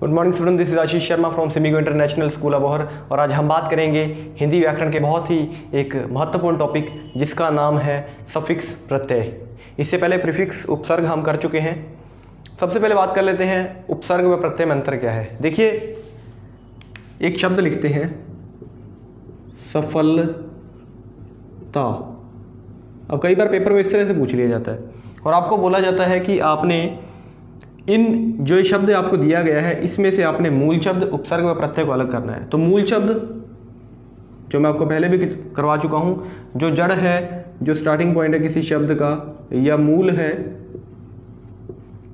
Good morning student, this is Ashish Sharma from Simigo international school Abohar. और आज हम बात करेंगे हिंदी व्याकरण के बहुत ही एक महत्वपूर्ण टॉपिक जिसका नाम है सफिक्स प्रत्यय। इससे पहले प्रीफिक्स उपसर्ग हम कर चुके हैं। सबसे पहले बात कर लेते हैं उपसर्ग व प्रत्यय में अंतर क्या है। देखिए, एक शब्द लिखते हैं सफलता। अब कई बार पेपर में इस तरह से पूछ लिया जाता है और आपको बोला जाता है कि आपने इन जो ये शब्द आपको दिया गया है इसमें से आपने मूल शब्द, उपसर्ग व प्रत्यय को अलग करना है। तो मूल शब्द जो मैं आपको पहले भी करवा चुका हूँ, जो जड़ है, जो स्टार्टिंग पॉइंट है किसी शब्द का या मूल है।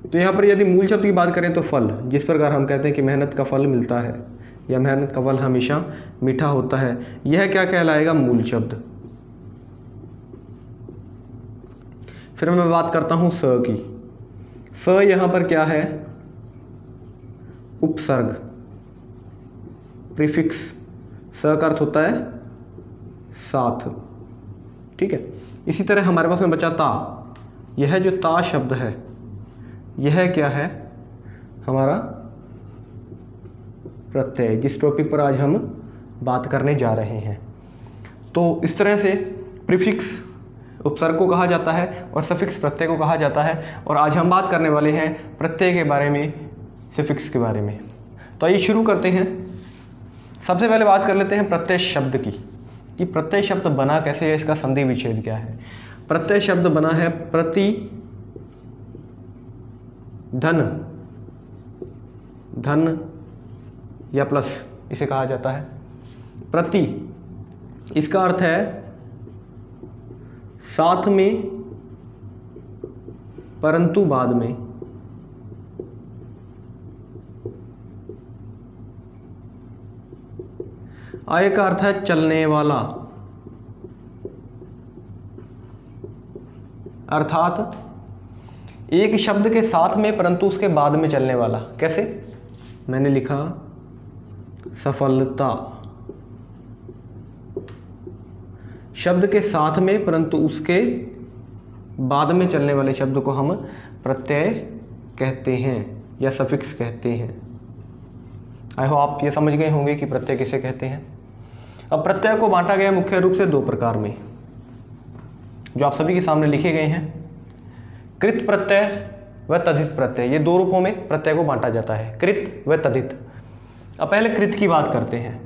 तो यहाँ पर यदि मूल शब्द की बात करें तो फल, जिस प्रकार हम कहते हैं कि मेहनत का फल मिलता है या मेहनत का फल हमेशा मीठा होता है, यह क्या कहलाएगा? मूल शब्द। फिर मैं बात करता हूँ स की। स यहाँ पर क्या है? उपसर्ग, प्रीफिक्स। स का अर्थ होता है साथ, ठीक है। इसी तरह हमारे पास में बचा ता। यह जो ता शब्द है यह क्या है? हमारा प्रत्यय, जिस टॉपिक पर आज हम बात करने जा रहे हैं। तो इस तरह से प्रीफिक्स उपसर्ग को कहा जाता है और सफिक्स प्रत्यय को कहा जाता है। और आज हम बात करने वाले हैं प्रत्यय के बारे में, सफिक्स के बारे में। तो आइए शुरू करते हैं। सबसे पहले बात कर लेते हैं प्रत्यय शब्द की, कि प्रत्यय शब्द बना कैसे है, इसका संधि विच्छेद क्या है। प्रत्यय शब्द बना है प्रति धन, धन या प्लस इसे कहा जाता है। प्रति, इसका अर्थ है साथ में परंतु बाद में। आय का अर्थ है चलने वाला, अर्थात एक शब्द के साथ में परंतु उसके बाद में चलने वाला। कैसे? मैंने लिखा सफलता, शब्द के साथ में परंतु उसके बाद में चलने वाले शब्द को हम प्रत्यय कहते हैं या सफिक्स कहते हैं। आई होप आप ये समझ गए होंगे कि प्रत्यय किसे कहते हैं। अब प्रत्यय को बांटा गया मुख्य रूप से दो प्रकार में, जो आप सभी के सामने लिखे गए हैं। कृत प्रत्यय व तद्धित प्रत्यय, ये दो रूपों में प्रत्यय को बांटा जाता है, कृत व तद्धित। अब पहले कृत की बात करते हैं।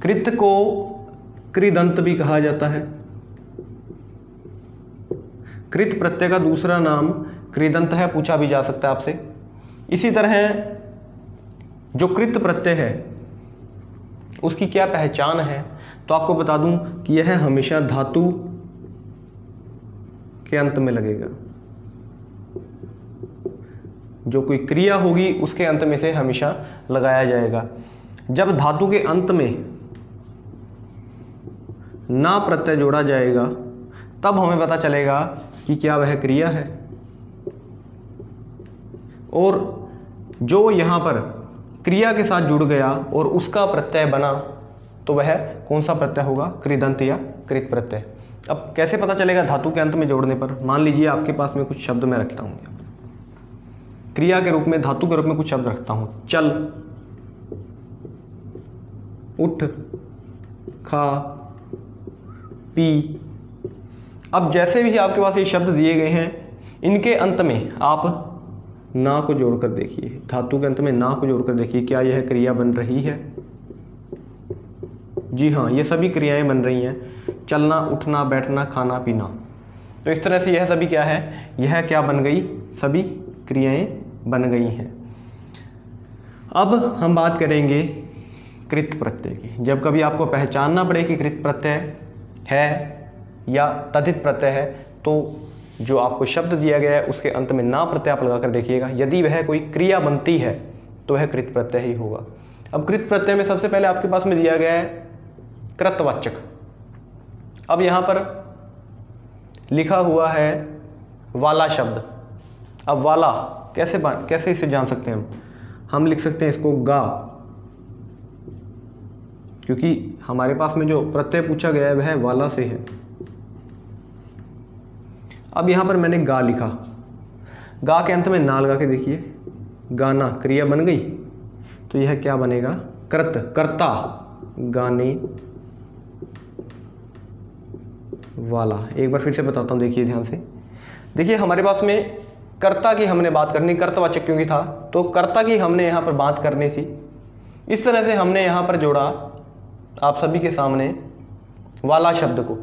कृत को कृदंत भी कहा जाता है। कृत प्रत्यय का दूसरा नाम कृदंत है, पूछा भी जा सकता है आपसे। इसी तरह जो कृत प्रत्यय है उसकी क्या पहचान है, तो आपको बता दूं कि यह हमेशा धातु के अंत में लगेगा। जो कोई क्रिया होगी उसके अंत में से हमेशा लगाया जाएगा। जब धातु के अंत में ना प्रत्यय जोड़ा जाएगा तब हमें पता चलेगा कि क्या वह क्रिया है। और जो यहाँ पर क्रिया के साथ जुड़ गया और उसका प्रत्यय बना तो वह कौन सा प्रत्यय होगा? कृदंत या कृत प्रत्यय। अब कैसे पता चलेगा? धातु के अंत में जोड़ने पर। मान लीजिए आपके पास में कुछ शब्द मैं रखता हूँ, क्रिया के रूप में, धातु के रूप में कुछ शब्द रखता हूँ। चल, उठ, खा, पी। अब जैसे भी आपके पास ये शब्द दिए गए हैं, इनके अंत में आप ना को जोड़कर देखिए, धातु के अंत में ना को जोड़कर देखिए, क्या यह क्रिया बन रही है? जी हाँ, ये सभी क्रियाएं बन रही हैं। चलना, उठना, बैठना, खाना, पीना। तो इस तरह से यह सभी क्या है? यह क्या बन गई? सभी क्रियाएं बन गई हैं। अब हम बात करेंगे कृत प्रत्यय की। जब कभी आपको पहचानना पड़े कि कृत प्रत्यय है या तद्धित प्रत्यय है, तो जो आपको शब्द दिया गया है उसके अंत में ना प्रत्यय आप लगाकर देखिएगा। यदि वह कोई क्रिया बनती है तो वह कृत प्रत्यय ही होगा। अब कृत प्रत्यय में सबसे पहले आपके पास में दिया गया है कृतवाचक। अब यहाँ पर लिखा हुआ है वाला शब्द। अब वाला कैसे इसे जान सकते हैं? हम लिख सकते हैं इसको गा, क्योंकि हमारे पास में जो प्रत्यय पूछा गया है वह वाला से है। अब यहाँ पर मैंने गा लिखा, गा के अंत में ना लगा के देखिए, गाना क्रिया बन गई, तो यह क्या बनेगा, कृत, कर्ता, गाने वाला। एक बार फिर से बताता हूँ, देखिए ध्यान से। देखिए हमारे पास में कर्ता की हमने बात करनी, कर्तवाचक क्योंकि था, तो कर्ता की हमने यहाँ पर बात करनी थी। इस तरह से हमने यहाँ पर जोड़ा आप सभी के सामने वाला शब्द को।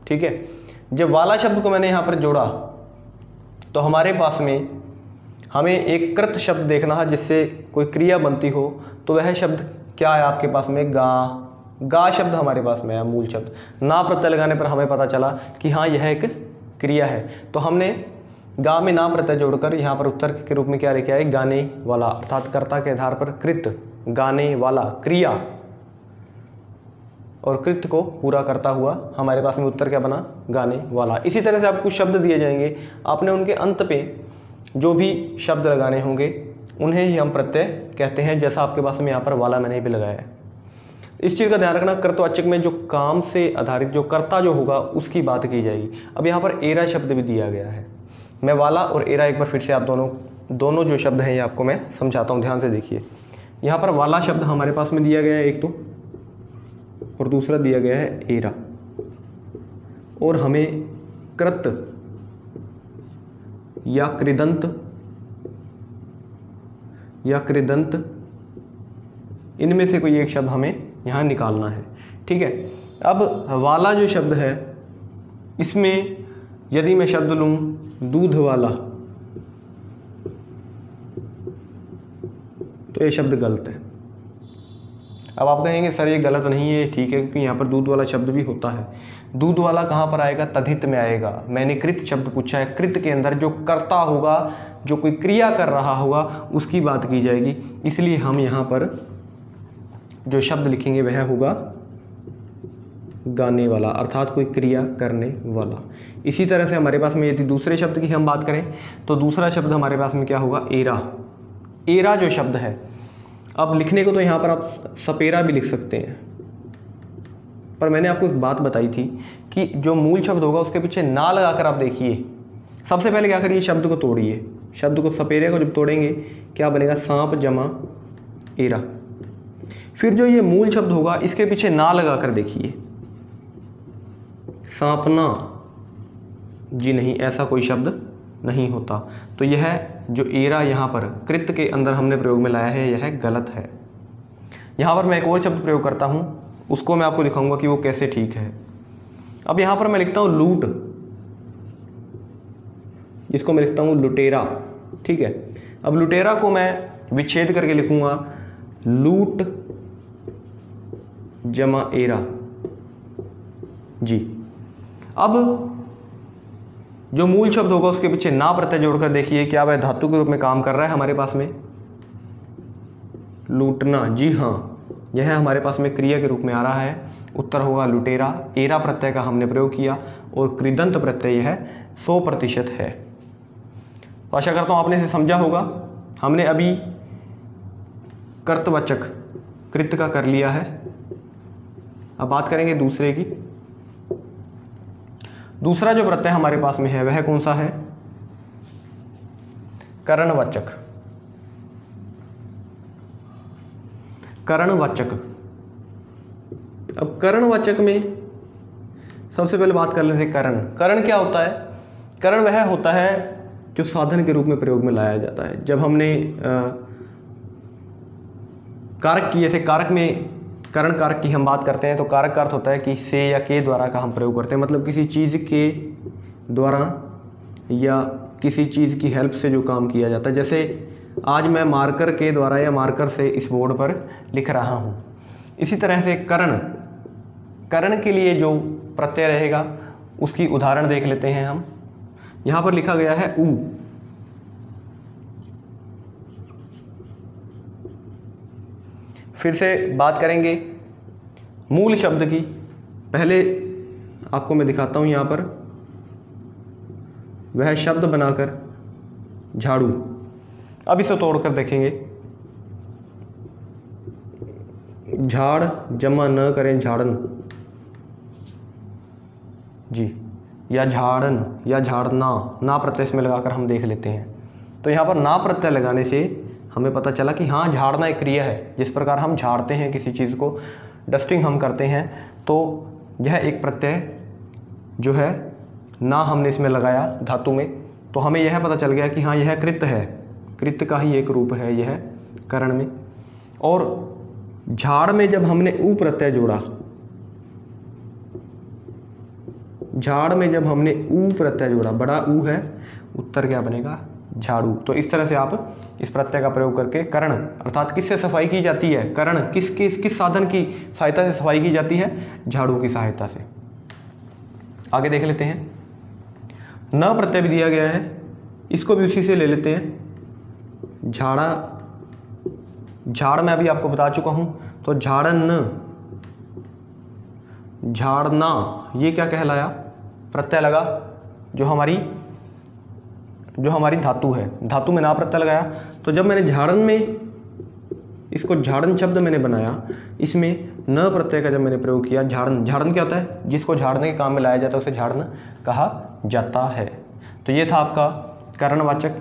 ठीक है, जब वाला शब्द को मैंने यहाँ पर जोड़ा तो हमारे पास में हमें एक कृत शब्द देखना है जिससे कोई क्रिया बनती हो। तो वह शब्द क्या है आपके पास में, गा। गा शब्द हमारे पास में है, मूल शब्द। ना प्रत्यय लगाने पर हमें पता चला कि हाँ यह एक क्रिया है। तो हमने गा में ना प्रत्यय जोड़कर यहाँ पर उत्तर के रूप में क्या लेके आए, गाने वाला, अर्थात कर्ता के आधार पर कृत, गाने वाला, क्रिया और कृत्य को पूरा करता हुआ हमारे पास में उत्तर क्या बना, गाने वाला। इसी तरह से आपको कुछ शब्द दिए जाएंगे, आपने उनके अंत पे जो भी शब्द लगाने होंगे उन्हें ही हम प्रत्यय कहते हैं, जैसा आपके पास में यहाँ पर वाला मैंने भी लगाया है। इस चीज़ का ध्यान रखना, कर्तवाचक में जो काम से आधारित जो कर्ता जो होगा उसकी बात की जाएगी। अब यहाँ पर एरा शब्द भी दिया गया है। मैं वाला और एरा एक बार फिर से आप दोनों जो शब्द हैं ये आपको मैं समझाता हूँ, ध्यान से देखिए। यहाँ पर वाला शब्द हमारे पास में दिया गया है एक तो, और दूसरा दिया गया है एरा, और हमें कृत या कृदंत इनमें से कोई एक शब्द हमें यहाँ निकालना है। ठीक है, अब वाला जो शब्द है इसमें यदि मैं शब्द लूँ दूध वाला, तो ये शब्द गलत है। अब आप कहेंगे सर ये गलत नहीं है, ठीक है, क्योंकि यहाँ पर दूध वाला शब्द भी होता है। दूध वाला कहाँ पर आएगा, तद्धित में आएगा। मैंने कृत शब्द पूछा है, कृत के अंदर जो कर्ता होगा, जो कोई क्रिया कर रहा होगा उसकी बात की जाएगी। इसलिए हम यहाँ पर जो शब्द लिखेंगे वह होगा गाने वाला, अर्थात कोई क्रिया करने वाला। इसी तरह से हमारे पास में यदि दूसरे शब्द की हम बात करें तो दूसरा शब्द हमारे पास में क्या होगा, एरा। एरा जो शब्द है, अब लिखने को तो यहाँ पर आप सपेरा भी लिख सकते हैं, पर मैंने आपको एक बात बताई थी कि जो मूल शब्द होगा उसके पीछे ना लगाकर आप देखिए। सबसे पहले क्या करिए, शब्द को तोड़िए। शब्द को, सपेरे को जब तोड़ेंगे क्या बनेगा, सांप जमा एरा। फिर जो ये मूल शब्द होगा इसके पीछे ना लगाकर देखिए, सांपना, जी नहीं, ऐसा कोई शब्द नहीं होता। तो यह जो एरा यहाँ पर कृत के अंदर हमने प्रयोग में लाया है यह गलत है। यहाँ पर मैं एक और शब्द प्रयोग करता हूँ, उसको मैं आपको दिखाऊंगा कि वो कैसे ठीक है। अब यहाँ पर मैं लिखता हूँ लूट, इसको मैं लिखता हूँ लुटेरा। ठीक है, अब लुटेरा को मैं विच्छेद करके लिखूंगा लूट जमा एरा जी। अब जो मूल शब्द होगा उसके पीछे ना प्रत्यय जोड़कर देखिए क्या वह धातु के रूप में काम कर रहा है हमारे पास में, लूटना, जी हाँ, यह हमारे पास में क्रिया के रूप में आ रहा है। उत्तर होगा लुटेरा। एरा प्रत्यय का हमने प्रयोग किया और कृदंत प्रत्यय यह 100% है। तो आशा करता हूँ आपने इसे समझा होगा। हमने अभी कर्तवाचक कृत का कर लिया है, अब बात करेंगे दूसरे की। दूसरा जो प्रत्यय हमारे पास में है वह कौन सा है, करणवाचक। करणवाचक, अब करणवाचक में सबसे पहले बात कर लेते हैं करण। करण क्या होता है, करण वह होता है जो साधन के रूप में प्रयोग में लाया जाता है। जब हमने कारक किए थे, कारक में करण कारक की हम बात करते हैं तो कारक का अर्थ होता है कि से या के द्वारा का हम प्रयोग करते हैं, मतलब किसी चीज़ के द्वारा या किसी चीज़ की हेल्प से जो काम किया जाता है। जैसे आज मैं मार्कर के द्वारा या मार्कर से इस बोर्ड पर लिख रहा हूँ। इसी तरह से करण, करण के लिए जो प्रत्यय रहेगा उसकी उदाहरण देख लेते हैं हम। यहाँ पर लिखा गया है ऊ, फिर से बात करेंगे मूल शब्द की। पहले आपको मैं दिखाता हूँ यहाँ पर, वह शब्द बनाकर झाड़ू। अब इसे तोड़कर देखेंगे, झाड़ जमा न करें झाड़न जी, या झाड़न या झाड़ना, ना प्रत्यय इसमें लगाकर हम देख लेते हैं। तो यहाँ पर ना प्रत्यय लगाने से हमें पता चला कि हाँ झाड़ना एक क्रिया है। जिस प्रकार हम झाड़ते हैं किसी चीज़ को, डस्टिंग हम करते हैं, तो यह एक प्रत्यय जो है ना हमने इसमें लगाया धातु में, तो हमें यह पता चल गया कि हाँ यह कृत है, कृत का ही एक रूप है यह करण में। और झाड़ में जब हमने ऊ प्रत्यय जोड़ा, झाड़ में जब हमने ऊ प्रत्यय जोड़ा, बड़ा ऊ है, उत्तर क्या बनेगा, झाड़ू। तो इस तरह से आप इस प्रत्यय का प्रयोग करके करण अर्थात किससे सफाई की जाती है, करण किस साधन की सहायता से सफाई की जाती है, झाड़ू की सहायता से। आगे देख लेते हैं, न प्रत्यय भी दिया गया है, इसको भी उसी से ले लेते हैं। झाड़ा, झाड़ मैं अभी आपको बता चुका हूं, तो झाड़न, झाड़ना, ये क्या कहलाया, प्रत्यय लगा जो हमारी धातु है, धातु में ना प्रत्यय लगाया। तो जब मैंने झाड़न में इसको झाड़न शब्द मैंने बनाया, इसमें न प्रत्यय का जब मैंने प्रयोग किया, झाड़न, झाड़न क्या होता है, जिसको झाड़ने के काम में लाया जाता है उसे झाड़न कहा जाता है। तो ये था आपका करणवाचक।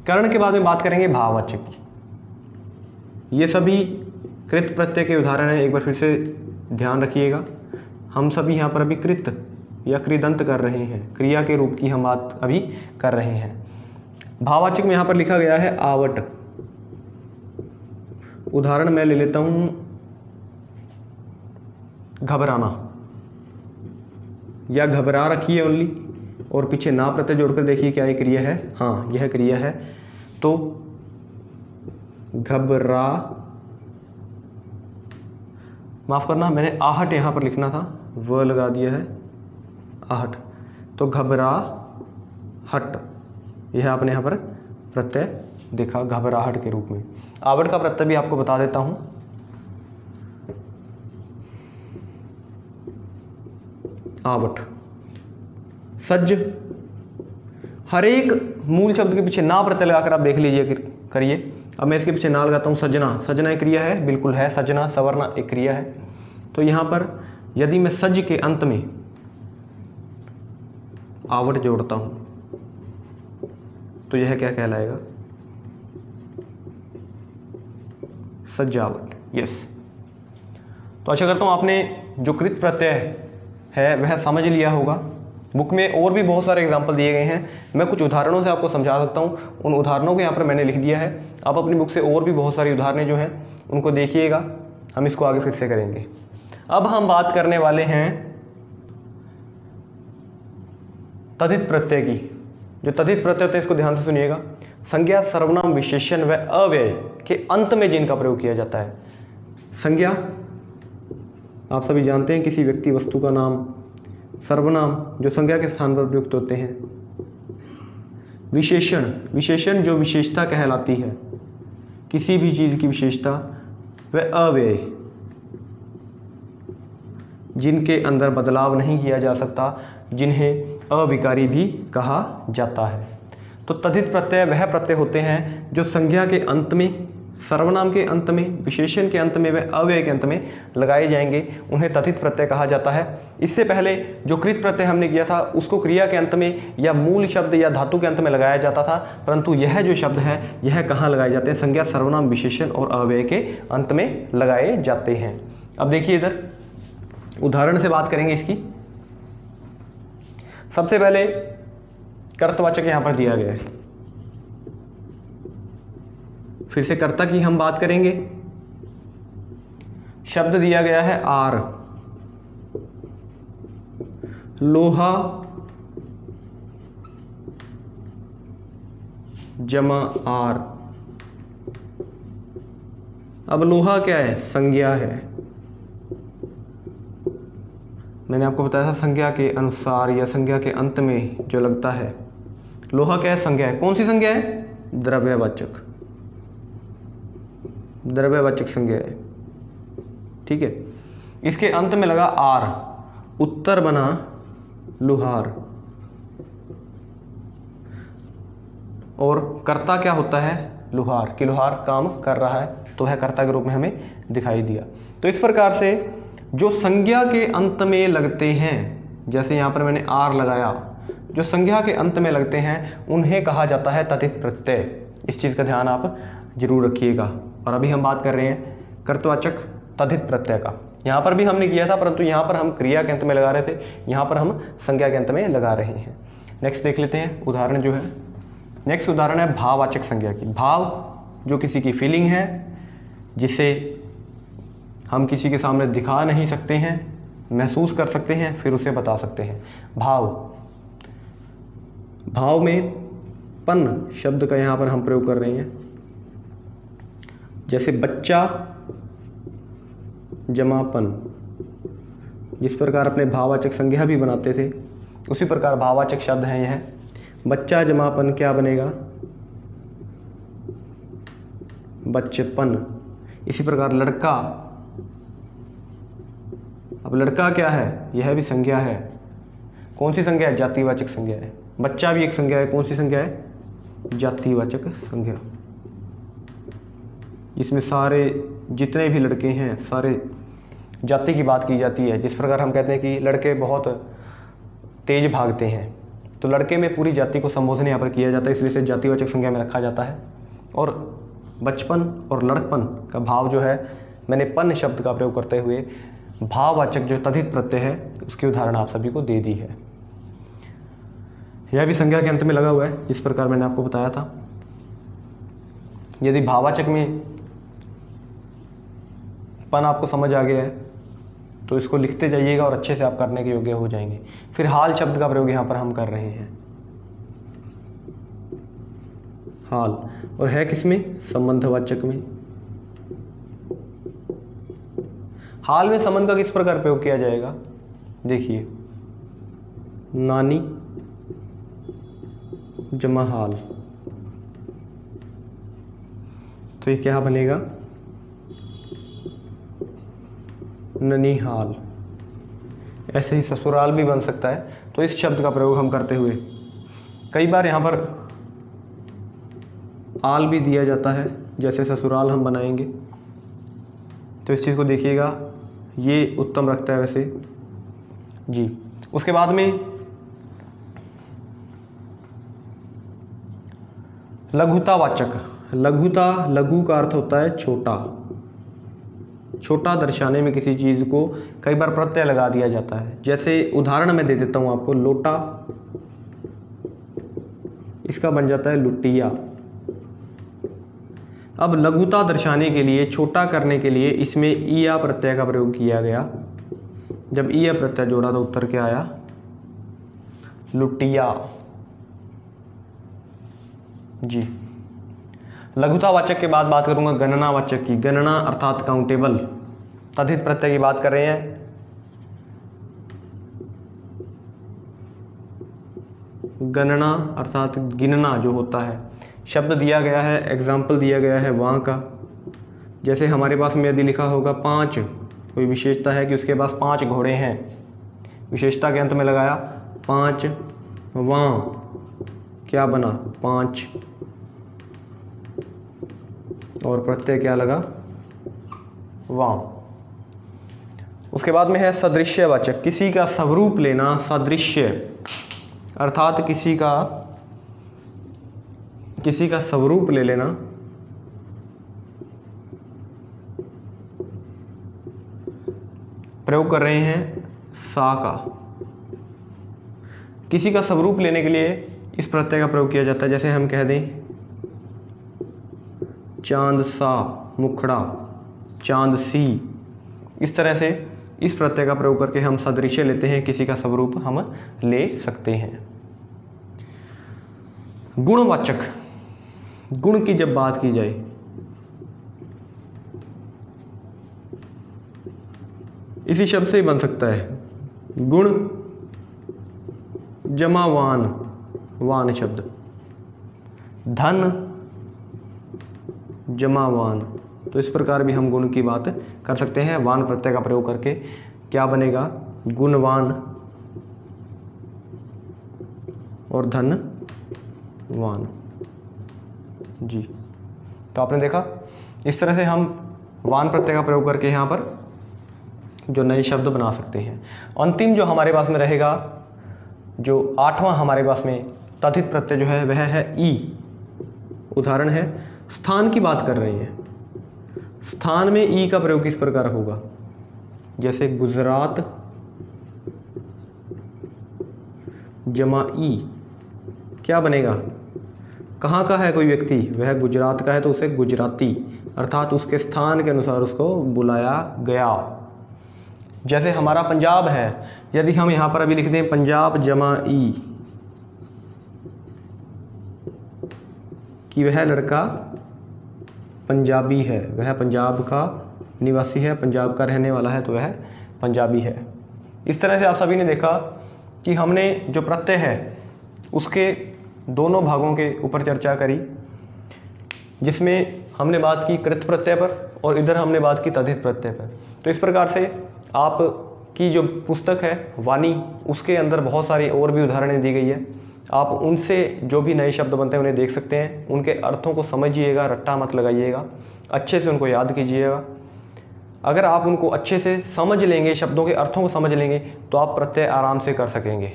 करण के बाद में बात करेंगे भाववाचक की। ये सभी कृत प्रत्यय के उदाहरण हैं, एक बार फिर से ध्यान रखिएगा। हम सभी यहाँ पर अभी कृत या कृदंत कर रहे हैं, क्रिया के रूप की हम बात अभी कर रहे हैं। भाववाचक में यहाँ पर लिखा गया है आवट। उदाहरण मैं ले लेता हूँ, घबराना या घबरा रखी है ओनली, और पीछे ना प्रत्यय जोड़कर देखिए क्या ये क्रिया है, हाँ यह क्रिया है। तो घबरा, माफ करना मैंने आहट यहाँ पर लिखना था, व लगा दिया है, आहट। तो घबरा हट, यह आपने यहाँ पर प्रत्यय देखा घबराहट के रूप में। आवट का प्रत्यय भी आपको बता देता हूँ। आवट, सज्ज, हर एक मूल शब्द के पीछे ना प्रत्यय लगाकर आप देख लीजिए करिए। अब मैं इसके पीछे ना लगाता हूँ सजना, सजना एक क्रिया है, बिल्कुल है, सजना सवरना एक क्रिया है। तो यहाँ पर यदि मैं सज के अंत में आवट जोड़ता हूँ तो यह क्या कहलाएगा, सजावट, यस। तो आशा करता हूँ आपने जो कृत प्रत्यय है वह समझ लिया होगा। बुक में और भी बहुत सारे एग्जाम्पल दिए गए हैं, मैं कुछ उदाहरणों से आपको समझा सकता हूँ, उन उदाहरणों को यहाँ पर मैंने लिख दिया है। आप अपनी बुक से और भी बहुत सारी उदाहरणें जो हैं उनको देखिएगा, हम इसको आगे फिर से करेंगे। अब हम बात करने वाले हैं तद्धित प्रत्यय की। जो तद्धित प्रत्यय होते हैं इसको ध्यान से सुनिएगा। संज्ञा, सर्वनाम, विशेषण व अव्यय के अंत में जिनका प्रयोग किया जाता है। संज्ञा आप सभी जानते हैं, किसी व्यक्ति वस्तु का नाम। सर्वनाम जो संज्ञा के स्थान पर प्रयुक्त होते हैं। विशेषण, विशेषण जो विशेषता कहलाती है, किसी भी चीज़ की विशेषता। व अव्यय जिनके अंदर बदलाव नहीं किया जा सकता, जिन्हें अविकारी भी कहा जाता है। तो तद्धित प्रत्यय वह प्रत्यय होते हैं जो संज्ञा के अंत में, सर्वनाम के अंत में, विशेषण के अंत में व अव्यय के अंत में लगाए जाएंगे, उन्हें तद्धित प्रत्यय कहा जाता है। इससे पहले जो कृत प्रत्यय हमने किया था उसको क्रिया के अंत में या मूल शब्द या धातु के अंत में लगाया जाता था, परंतु यह जो शब्द है यह कहाँ लगाए जाते हैं, संज्ञा, सर्वनाम, विशेषण और अव्यय के अंत में लगाए जाते हैं। अब देखिए इधर उदाहरण से बात करेंगे इसकी। सबसे पहले कर्तवाचक यहां पर दिया गया है, फिर से कर्ता की हम बात करेंगे। शब्द दिया गया है आर, लोहा जमा आर। अब लोहा क्या है, संज्ञा है। मैंने आपको बताया था संज्ञा के अनुसार या संज्ञा के अंत में जो लगता है। लोहा क्या है, संज्ञा है। कौन सी संज्ञा है, द्रव्यवाचक, द्रव्यवाचक संज्ञा है, ठीक है। इसके अंत में लगा आर, उत्तर बना लुहार। और कर्ता क्या होता है, लुहार, कि लुहार काम कर रहा है, तो वह कर्ता के रूप में हमें दिखाई दिया। तो इस प्रकार से जो संज्ञा के अंत में लगते हैं, जैसे यहाँ पर मैंने आर लगाया, जो संज्ञा के अंत में लगते हैं उन्हें कहा जाता है तद्धित प्रत्यय। इस चीज़ का ध्यान आप जरूर रखिएगा। और अभी हम बात कर रहे हैं कर्तवाचक तद्धित प्रत्यय का। यहाँ पर भी हमने किया था, परंतु यहाँ पर हम क्रिया के अंत में लगा रहे थे, यहाँ पर हम संज्ञा के अंत में लगा रहे हैं। नेक्स्ट देख लेते हैं उदाहरण जो है। नेक्स्ट उदाहरण है भाववाचक संज्ञा की। भाव जो किसी की फीलिंग है, जिसे हम किसी के सामने दिखा नहीं सकते हैं, महसूस कर सकते हैं, फिर उसे बता सकते हैं। भाव में पन शब्द का यहाँ पर हम प्रयोग कर रहे हैं। जैसे बच्चा जमापन, जिस प्रकार अपने भाववाचक संज्ञा भी बनाते थे, उसी प्रकार भाववाचक शब्द है यह। बच्चा जमापन क्या बनेगा? बच्चेपन। इसी प्रकार लड़का, अब लड़का क्या है? यह भी संज्ञा है। कौन सी संज्ञा है? जातिवाचक संज्ञा है। बच्चा भी एक संज्ञा है। कौन सी संज्ञा है? जातिवाचक संज्ञा। इसमें सारे जितने भी लड़के हैं, सारे जाति की बात की जाती है। जिस प्रकार हम कहते हैं कि लड़के बहुत तेज भागते हैं, तो लड़के में पूरी जाति को संबोधन यहाँ पर किया जाता है, इसलिए इसे जातिवाचक संज्ञा में रखा जाता है। और बचपन और लड़कपन का भाव जो है, मैंने पन शब्द का प्रयोग करते हुए भाववाचक जो तद्धित प्रत्यय है उसकी उदाहरण आप सभी को दे दी है। यह भी संज्ञा के अंत में लगा हुआ है, जिस प्रकार मैंने आपको बताया था। यदि भाववाचक में पन आपको समझ आ गया है तो इसको लिखते जाइएगा और अच्छे से आप करने के योग्य हो जाएंगे। फिर हाल शब्द का प्रयोग यहाँ पर हम कर रहे हैं। हाल, और है किसमें? संबंधवाचक में। हाल में संबंध का किस प्रकार प्रयोग किया जाएगा? देखिए, नानी जमा हाल, तो ये क्या बनेगा? ननिहाल। ऐसे ही ससुराल भी बन सकता है। तो इस शब्द का प्रयोग हम करते हुए कई बार यहाँ पर आल भी दिया जाता है, जैसे ससुराल हम बनाएंगे। तो इस चीज़ को देखिएगा, ये उत्तम रखता है वैसे जी। उसके बाद में लघुतावाचक। लघुता, लघु का अर्थ होता है छोटा। छोटा दर्शाने में किसी चीज़ को कई बार प्रत्यय लगा दिया जाता है। जैसे उदाहरण मैं दे देता हूँ आपको, लोटा, इसका बन जाता है लुटिया। अब लघुता दर्शाने के लिए, छोटा करने के लिए इसमें ईया प्रत्यय का प्रयोग किया गया। जब ईया प्रत्यय जोड़ा तो उत्तर क्या आया? लुटिया जी। लघुतावाचक के बाद बात करूंगा गणनावाचक की। गणना अर्थात काउंटेबल तद्धित प्रत्यय की बात कर रहे हैं। गणना अर्थात गिनना जो होता है। शब्द दिया गया है, एग्जाम्पल दिया गया है वहाँ का। जैसे हमारे पास में यदि लिखा होगा 5, कोई विशेषता है कि उसके पास 5 घोड़े हैं, विशेषता के अंत में लगाया 5 वहाँ, क्या बना? 5, और प्रत्यय क्या लगा? वहाँ। उसके बाद में है सदृश्यवाचक। किसी का स्वरूप लेना। सदृश्य अर्थात किसी का स्वरूप ले लेना। प्रयोग कर रहे हैं सा का। किसी का स्वरूप लेने के लिए इस प्रत्यय का प्रयोग किया जाता है। जैसे हम कह दें चांद सा मुखड़ा, चांद सी। इस तरह से इस प्रत्यय का प्रयोग करके हम सदृश्य लेते हैं, किसी का स्वरूप हम ले सकते हैं। गुणवाचक। गुण की जब बात की जाए, इसी शब्द से ही बन सकता है। गुण जमा वान, वान शब्द। धन जमा वान, तो इस प्रकार भी हम गुण की बात कर सकते हैं। वान प्रत्यय का प्रयोग करके क्या बनेगा? गुणवान और धनवान जी। तो आपने देखा, इस तरह से हम वान प्रत्यय का प्रयोग करके यहाँ पर जो नए शब्द बना सकते हैं। अंतिम जो हमारे पास में रहेगा, जो 8वां हमारे पास में तद्धित प्रत्यय जो है वह है ई। उदाहरण है स्थान की बात कर रही हैं। स्थान में ई का प्रयोग किस प्रकार होगा? जैसे गुजरात जमा ई क्या बनेगा? कहाँ का है कोई व्यक्ति, वह गुजरात का है तो उसे गुजराती, अर्थात उसके स्थान के अनुसार उसको बुलाया गया। जैसे हमारा पंजाब है, यदि हम यहाँ पर अभी लिख दें पंजाब जमा ई कि वह लड़का पंजाबी है, वह पंजाब का निवासी है, पंजाब का रहने वाला है, तो वह पंजाबी है। इस तरह से आप सभी ने देखा कि हमने जो प्रत्यय है उसके दोनों भागों के ऊपर चर्चा करी, जिसमें हमने बात की कृत प्रत्यय पर और इधर हमने बात की तद्धित प्रत्यय पर। तो इस प्रकार से आपकी जो पुस्तक है वाणी, उसके अंदर बहुत सारी और भी उदाहरणें दी गई है। आप उनसे जो भी नए शब्द बनते हैं उन्हें देख सकते हैं, उनके अर्थों को समझिएगा, रट्टा मत लगाइएगा, अच्छे से उनको याद कीजिएगा। अगर आप उनको अच्छे से समझ लेंगे, शब्दों के अर्थों को समझ लेंगे, तो आप प्रत्यय आराम से कर सकेंगे।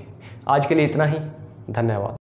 आज के लिए इतना ही, धन्यवाद।